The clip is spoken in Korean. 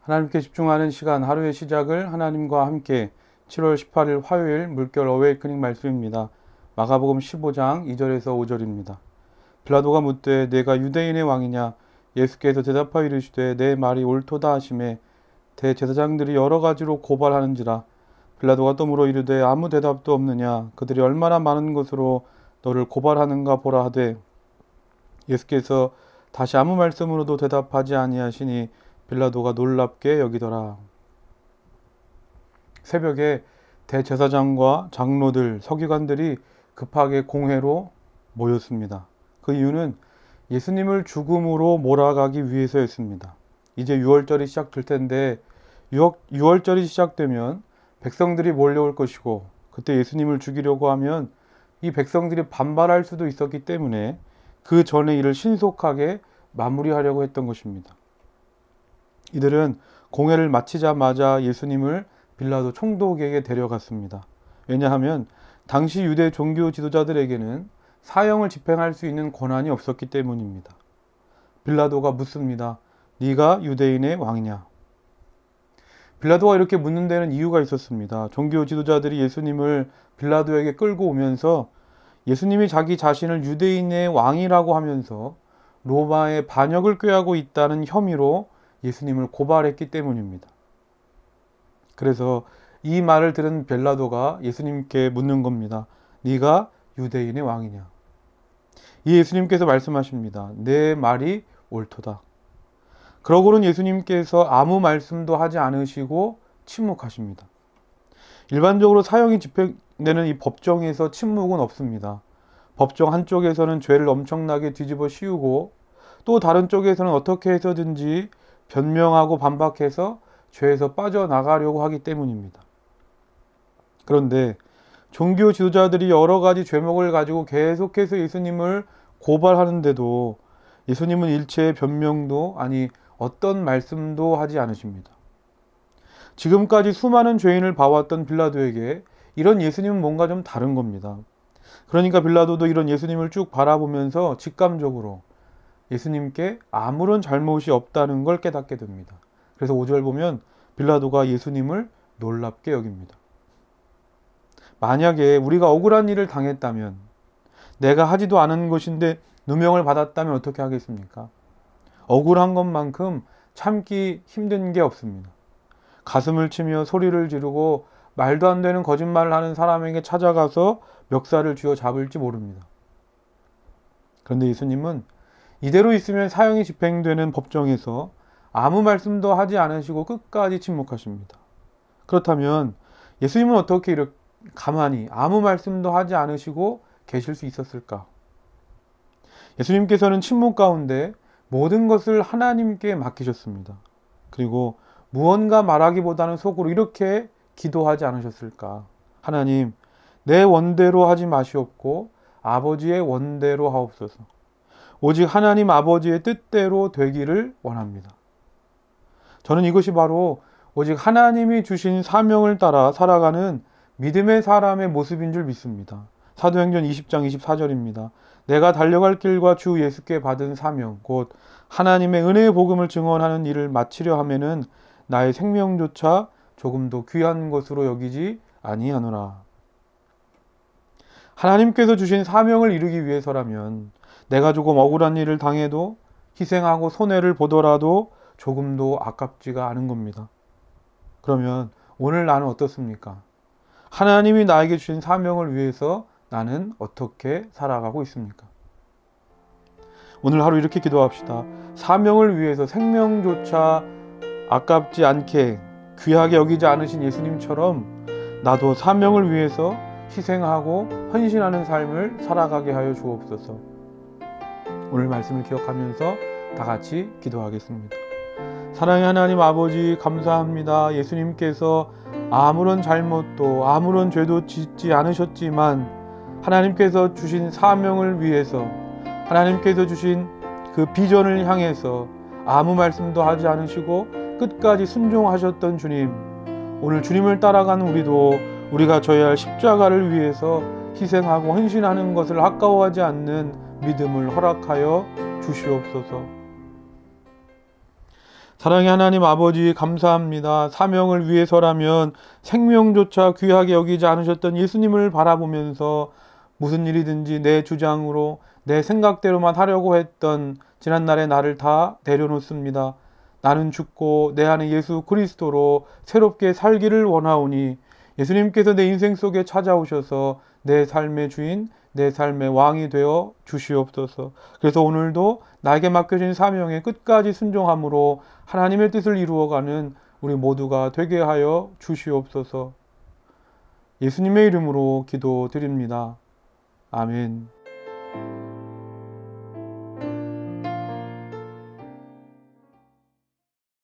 하나님께 집중하는 시간, 하루의 시작을 하나님과 함께 7월 18일 화요일 물결 어웨이크닝 말씀입니다. 마가복음 15장 2절에서 5절입니다. 빌라도가 묻되 내가 유대인의 왕이냐? 예수께서 대답하여 이르시되 내 말이 옳도다 하시매 대제사장들이 여러 가지로 고발하는지라. 빌라도가 또 물어 이르되 아무 대답도 없느냐? 그들이 얼마나 많은 것으로 너를 고발하는가 보라 하되 예수께서 다시 아무 말씀으로도 대답하지 아니하시니 빌라도가 놀랍게 여기더라. 새벽에 대제사장과 장로들, 서기관들이 급하게 공회로 모였습니다. 그 이유는 예수님을 죽음으로 몰아가기 위해서였습니다. 이제 6월절이 시작될 텐데 6월절이 시작되면 백성들이 몰려올 것이고 그때 예수님을 죽이려고 하면 이 백성들이 반발할 수도 있었기 때문에 그 전에 이를 신속하게 마무리하려고 했던 것입니다. 이들은 공회를 마치자마자 예수님을 빌라도 총독에게 데려갔습니다. 왜냐하면 당시 유대 종교 지도자들에게는 사형을 집행할 수 있는 권한이 없었기 때문입니다. 빌라도가 묻습니다. 네가 유대인의 왕이냐? 빌라도가 이렇게 묻는 데는 이유가 있었습니다. 종교 지도자들이 예수님을 빌라도에게 끌고 오면서 예수님이 자기 자신을 유대인의 왕이라고 하면서 로마의 반역을 꾀하고 있다는 혐의로 예수님을 고발했기 때문입니다. 그래서 이 말을 들은 빌라도가 예수님께 묻는 겁니다. 네가 유대인의 왕이냐? 이 예수님께서 말씀하십니다. 내 말이 옳도다. 그러고는 예수님께서 아무 말씀도 하지 않으시고 침묵하십니다. 일반적으로 사형이 집행되는 이 법정에서 침묵은 없습니다. 법정 한쪽에서는 죄를 엄청나게 뒤집어 씌우고 또 다른 쪽에서는 어떻게 해서든지 변명하고 반박해서 죄에서 빠져나가려고 하기 때문입니다. 그런데 종교 지도자들이 여러 가지 죄목을 가지고 계속해서 예수님을 고발하는데도 예수님은 일체의 변명도 아니 어떤 말씀도 하지 않으십니다. 지금까지 수많은 죄인을 봐왔던 빌라도에게 이런 예수님은 뭔가 좀 다른 겁니다. 그러니까 빌라도도 이런 예수님을 쭉 바라보면서 직감적으로 예수님께 아무런 잘못이 없다는 걸 깨닫게 됩니다. 그래서 5절 보면 빌라도가 예수님을 놀랍게 여깁니다. 만약에 우리가 억울한 일을 당했다면 내가 하지도 않은 것인데 누명을 받았다면 어떻게 하겠습니까? 억울한 것만큼 참기 힘든 게 없습니다. 가슴을 치며 소리를 지르고 말도 안 되는 거짓말을 하는 사람에게 찾아가서 멱살을 쥐어 잡을지 모릅니다. 그런데 예수님은 이대로 있으면 사형이 집행되는 법정에서 아무 말씀도 하지 않으시고 끝까지 침묵하십니다. 그렇다면 예수님은 어떻게 이렇게 가만히 아무 말씀도 하지 않으시고 계실 수 있었을까? 예수님께서는 침묵 가운데 모든 것을 하나님께 맡기셨습니다. 그리고 무언가 말하기보다는 속으로 이렇게 기도하지 않으셨을까? 하나님, 내 원대로 하지 마시옵고 아버지의 원대로 하옵소서. 오직 하나님 아버지의 뜻대로 되기를 원합니다. 저는 이것이 바로 오직 하나님이 주신 사명을 따라 살아가는 믿음의 사람의 모습인 줄 믿습니다. 사도행전 20장 24절입니다. 내가 달려갈 길과 주 예수께 받은 사명, 곧 하나님의 은혜의 복음을 증언하는 일을 마치려 하면은 나의 생명조차 조금도 귀한 것으로 여기지 아니하노라. 하나님께서 주신 사명을 이루기 위해서라면 내가 조금 억울한 일을 당해도 희생하고 손해를 보더라도 조금도 아깝지가 않은 겁니다. 그러면 오늘 나는 어떻습니까? 하나님이 나에게 주신 사명을 위해서 나는 어떻게 살아가고 있습니까? 오늘 하루 이렇게 기도합시다. 사명을 위해서 생명조차 아깝지 않게 귀하게 여기지 않으신 예수님처럼 나도 사명을 위해서 희생하고 헌신하는 삶을 살아가게 하여 주옵소서. 오늘 말씀을 기억하면서 다 같이 기도하겠습니다. 사랑의 하나님 아버지 감사합니다. 예수님께서 아무런 잘못도 아무런 죄도 짓지 않으셨지만 하나님께서 주신 사명을 위해서 하나님께서 주신 그 비전을 향해서 아무 말씀도 하지 않으시고 끝까지 순종하셨던 주님, 오늘 주님을 따라가는 우리도 우리가 져야 할 십자가를 위해서 희생하고 헌신하는 것을 아까워하지 않는 믿음을 허락하여 주시옵소서. 사랑의 하나님 아버지 감사합니다. 사명을 위해서라면 생명조차 귀하게 여기지 않으셨던 예수님을 바라보면서 무슨 일이든지 내 주장으로 내 생각대로만 하려고 했던 지난날의 나를 다 내려놓습니다. 나는 죽고 내 안에 예수 그리스도로 새롭게 살기를 원하오니 예수님께서 내 인생 속에 찾아오셔서 내 삶의 주인, 내 삶의 왕이 되어 주시옵소서. 그래서 오늘도 나에게 맡겨진 사명에 끝까지 순종함으로 하나님의 뜻을 이루어가는 우리 모두가 되게 하여 주시옵소서. 예수님의 이름으로 기도드립니다. 아멘.